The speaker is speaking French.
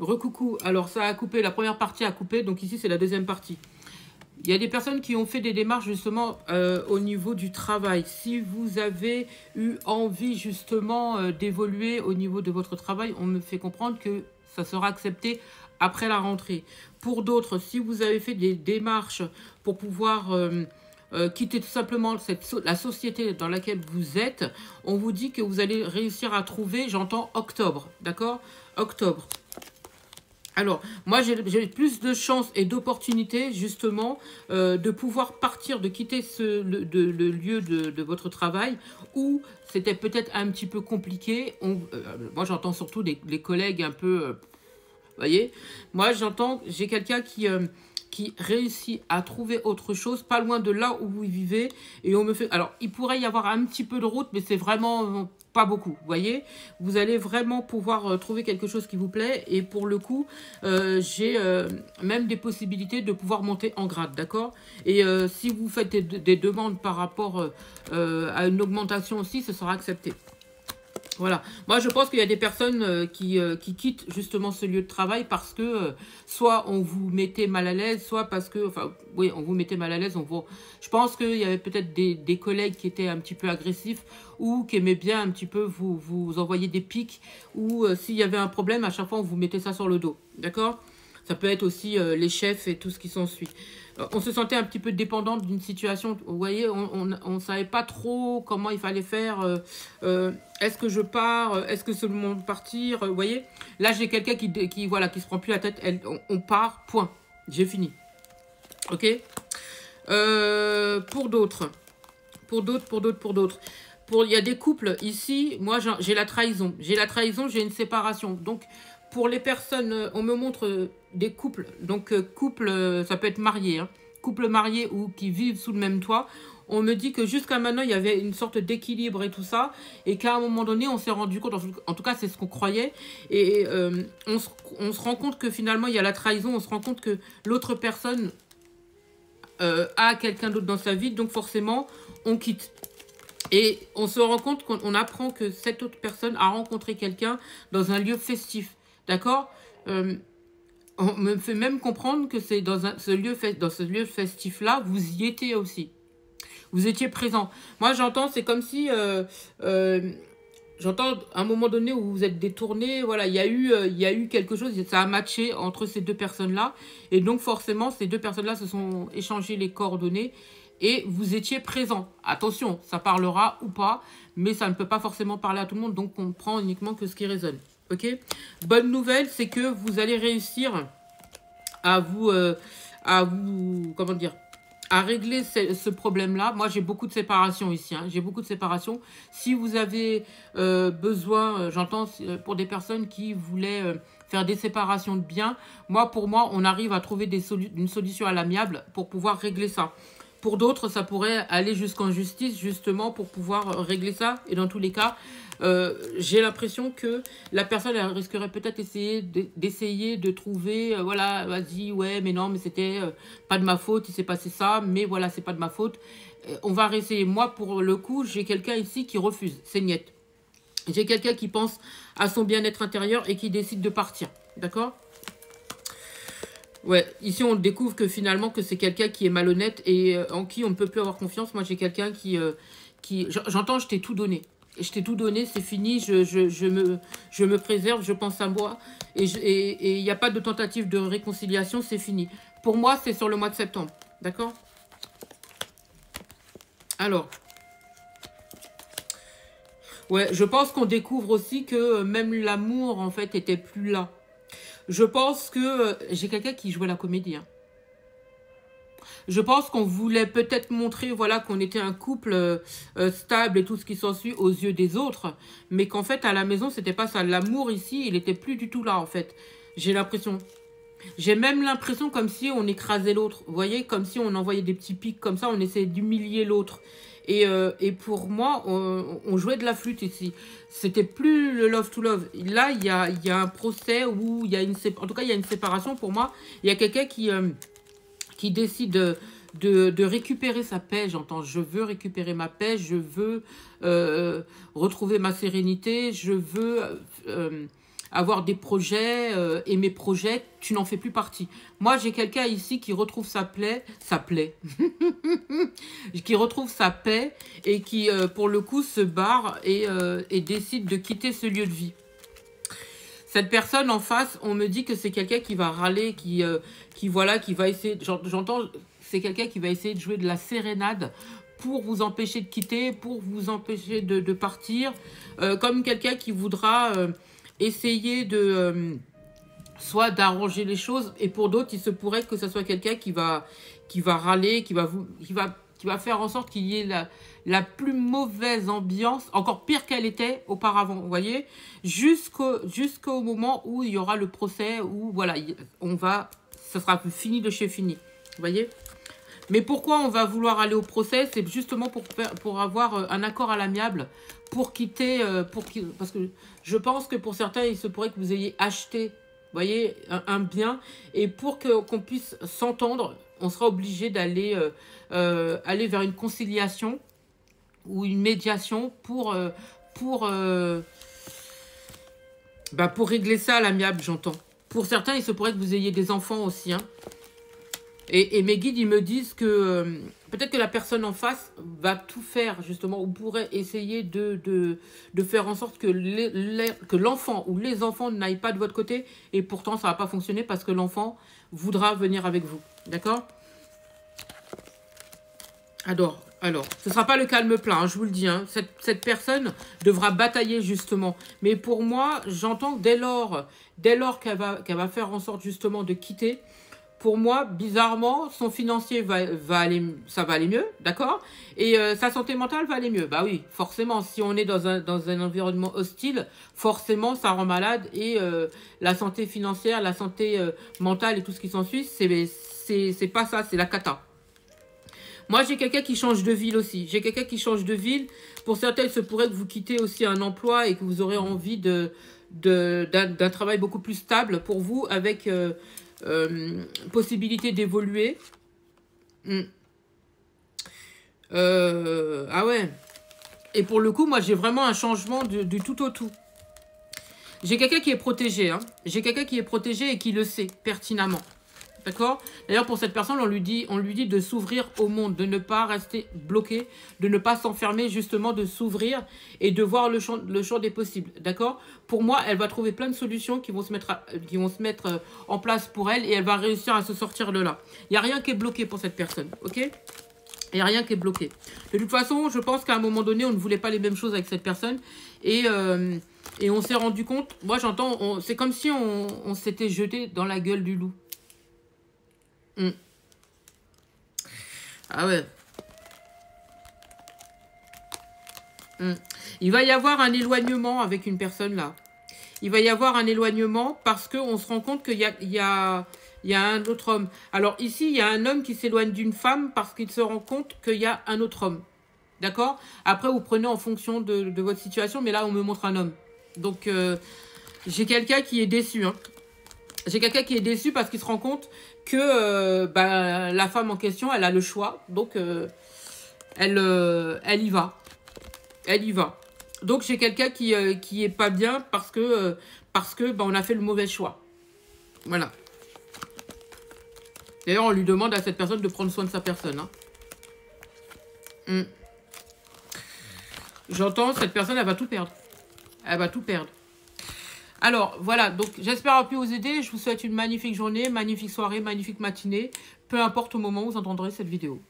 Recoucou. Alors, ça a coupé, la première partie a coupé, donc ici, c'est la deuxième partie. Il y a des personnes qui ont fait des démarches, justement, au niveau du travail. Si vous avez eu envie, justement, d'évoluer au niveau de votre travail, on me fait comprendre que ça sera accepté après la rentrée. Pour d'autres, si vous avez fait des démarches pour pouvoir quitter tout simplement la société dans laquelle vous êtes, on vous dit que vous allez réussir à trouver, j'entends octobre, d'accord? Octobre. Alors, moi, j'ai plus de chances et d'opportunités, justement, de pouvoir partir, de quitter le lieu de votre travail, où c'était peut-être un petit peu compliqué. Moi, j'entends surtout les collègues un peu... vous voyez, moi, j'ai quelqu'un qui réussit à trouver autre chose, pas loin de là où vous vivez, et on me fait... Alors, il pourrait y avoir un petit peu de route, mais c'est vraiment pas beaucoup, vous voyez. Vous allez vraiment pouvoir trouver quelque chose qui vous plaît, et pour le coup, j'ai même des possibilités de pouvoir monter en grade, d'accord? Et si vous faites des demandes par rapport à une augmentation aussi, ce sera accepté. Voilà, moi je pense qu'il y a des personnes qui quittent justement ce lieu de travail parce que soit on vous mettait mal à l'aise, soit parce que, enfin oui, on vous mettait mal à l'aise, je pense qu'il y avait peut-être des collègues qui étaient un petit peu agressifs ou qui aimaient bien un petit peu vous envoyer des pics, ou s'il y avait un problème, à chaque fois on vous mettait ça sur le dos, d'accord? Ça peut être aussi les chefs et tout ce qui s'ensuit. On se sentait un petit peu dépendante d'une situation. Vous voyez, on ne savait pas trop comment il fallait faire. Est-ce que je pars? Est-ce que c'est le moment de partir? Vous voyez, là, j'ai quelqu'un qui se prend plus la tête. On part, point. J'ai fini. OK. Pour d'autres. Il y a des couples ici. Moi, j'ai la trahison. J'ai une séparation. Donc, pour les personnes, on me montre des couples. Donc, couple, ça peut être marié. Hein, couple marié ou qui vivent sous le même toit. On me dit que jusqu'à maintenant, il y avait une sorte d'équilibre et tout ça. Et qu'à un moment donné, on s'est rendu compte, en tout cas, c'est ce qu'on croyait. Et on se rend compte que finalement, il y a la trahison. On se rend compte que l'autre personne a quelqu'un d'autre dans sa vie. Donc, forcément, on quitte. Et on se rend compte qu'on apprend que cette autre personne a rencontré quelqu'un dans un lieu festif. D'accord? On me fait même comprendre que c'est dans ce lieu festif-là, vous y étiez aussi. Vous étiez présent. Moi, j'entends, c'est comme si... j'entends à un moment donné où vous êtes détourné, voilà, il y a eu quelque chose, ça a matché entre ces deux personnes-là. Et donc, forcément, ces deux personnes-là se sont échangées les coordonnées. Et vous étiez présent. Attention, ça parlera ou pas, mais ça ne peut pas forcément parler à tout le monde, donc on prend uniquement que ce qui résonne. Ok? Bonne nouvelle, c'est que vous allez réussir à comment dire, à régler ce problème-là. Moi, j'ai beaucoup de séparation ici. Hein. J'ai beaucoup de séparation. Si vous avez besoin, j'entends pour des personnes qui voulaient faire des séparations de biens, pour moi, on arrive à trouver une solution à l'amiable pour pouvoir régler ça. Pour d'autres, ça pourrait aller jusqu'en justice, justement, pour pouvoir régler ça. Et dans tous les cas, j'ai l'impression que la personne, elle risquerait peut-être d'essayer de trouver, voilà, vas-y, ouais, mais non, mais c'était pas de ma faute, il s'est passé ça, mais voilà, c'est pas de ma faute. On va réessayer. Moi, pour le coup, j'ai quelqu'un ici qui refuse, c'est niet. J'ai quelqu'un qui pense à son bien-être intérieur et qui décide de partir, d'accord ? Ouais, ici on découvre que finalement que c'est quelqu'un qui est malhonnête et en qui on ne peut plus avoir confiance. Moi j'ai quelqu'un qui j'entends, je t'ai tout donné. Je t'ai tout donné, c'est fini, je me préserve, je pense à moi. Et il n'y a pas de tentative de réconciliation, c'est fini. Pour moi, c'est sur le mois de septembre. D'accord? Alors. Ouais, je pense qu'on découvre aussi que même l'amour, en fait, était plus là. Je pense que j'ai quelqu'un qui jouait la comédie. Hein. Je pense qu'on voulait peut-être montrer, voilà, qu'on était un couple stable et tout ce qui s'ensuit aux yeux des autres, mais qu'en fait à la maison c'était pas ça. L'amour ici, il était plus du tout là en fait. J'ai l'impression. J'ai même l'impression comme si on écrasait l'autre. Vous voyez, comme si on envoyait des petits pics comme ça, on essayait d'humilier l'autre. Et pour moi, on jouait de la flûte ici. C'était plus le love to love. Là, il y a un procès où il y a en tout cas, il y a une séparation pour moi. Il y a quelqu'un qui décide de récupérer sa paix. J'entends, je veux récupérer ma paix, je veux retrouver ma sérénité, je veux avoir des projets, et mes projets, tu n'en fais plus partie. Moi, j'ai quelqu'un ici qui retrouve sa plaie, qui retrouve sa paix et qui, pour le coup, se barre et décide de quitter ce lieu de vie. Cette personne en face, on me dit que c'est quelqu'un qui va râler, qui va essayer, j'entends, c'est quelqu'un qui va essayer de jouer de la sérénade pour vous empêcher de quitter, pour vous empêcher de partir, comme quelqu'un qui voudra essayer de soit d'arranger les choses, et pour d'autres, il se pourrait que ce soit quelqu'un qui va râler, qui va faire en sorte qu'il y ait la plus mauvaise ambiance, encore pire qu'elle était auparavant, vous voyez, jusqu'au moment où il y aura le procès, où voilà, ça sera fini de chez fini, vous voyez. Mais pourquoi on va vouloir aller au procès? C'est justement pour avoir un accord à l'amiable, pour quitter, parce que je pense que pour certains, il se pourrait que vous ayez acheté, vous voyez, un bien, et pour qu'on puisse s'entendre, on sera obligé d'aller aller vers une conciliation ou une médiation pour régler ça à l'amiable, j'entends. Pour certains, il se pourrait que vous ayez des enfants aussi, hein. Et mes guides, ils me disent que peut-être que la personne en face va tout faire, justement, ou pourrait essayer de faire en sorte que l'enfant ou les enfants n'aillent pas de votre côté, et pourtant, ça ne va pas fonctionner parce que l'enfant voudra venir avec vous. D'accord? Alors, ce ne sera pas le calme plein, hein, je vous le dis. Hein. Cette personne devra batailler, justement. Mais pour moi, j'entends dès lors qu'elle va faire en sorte, justement, de quitter. Pour moi, bizarrement, son financier ça va aller mieux, d'accord? Et sa santé mentale va aller mieux. Bah oui, forcément, si on est dans un environnement hostile, forcément, ça rend malade. Et la santé financière, la santé mentale et tout ce qui s'ensuit, c'est pas ça, c'est la cata. Moi, j'ai quelqu'un qui change de ville aussi. J'ai quelqu'un qui change de ville. Pour certains, il se pourrait que vous quittez aussi un emploi et que vous aurez envie d'un travail beaucoup plus stable pour vous, avec possibilité d'évoluer. Ah ouais. Et pour le coup, moi, j'ai vraiment un changement du tout au tout. J'ai quelqu'un qui est protégé. Hein. J'ai quelqu'un qui est protégé et qui le sait pertinemment. D'accord? D'ailleurs, pour cette personne, on lui dit de s'ouvrir au monde, de ne pas rester bloqué, de ne pas s'enfermer, justement, de s'ouvrir et de voir le champ des possibles. D'accord? Pour moi, elle va trouver plein de solutions qui vont se mettre en place pour elle, et elle va réussir à se sortir de là. Il n'y a rien qui est bloqué pour cette personne. Ok? Il n'y a rien qui est bloqué. De toute façon, je pense qu'à un moment donné, on ne voulait pas les mêmes choses avec cette personne. Et on s'est rendu compte, moi j'entends, c'est comme si on s'était jeté dans la gueule du loup. Ah ouais. Il va y avoir un éloignement avec une personne là. Il va y avoir un éloignement parce qu'on se rend compte qu'il y a un autre homme. Alors ici, il y a un homme qui s'éloigne d'une femme parce qu'il se rend compte qu'il y a un autre homme. D'accord? Après, vous prenez en fonction de votre situation, mais là, on me montre un homme. Donc, j'ai quelqu'un qui est déçu, hein. J'ai quelqu'un qui est déçu parce qu'il se rend compte que la femme en question, elle a le choix. Donc, elle y va. Elle y va. Donc, j'ai quelqu'un qui est pas bien parce que on a fait le mauvais choix. Voilà. D'ailleurs, on lui demande à cette personne de prendre soin de sa personne. Hein. J'entends, cette personne, elle va tout perdre. Elle va tout perdre. Alors, voilà, donc j'espère avoir pu vous aider. Je vous souhaite une magnifique journée, magnifique soirée, magnifique matinée. Peu importe au moment où vous entendrez cette vidéo.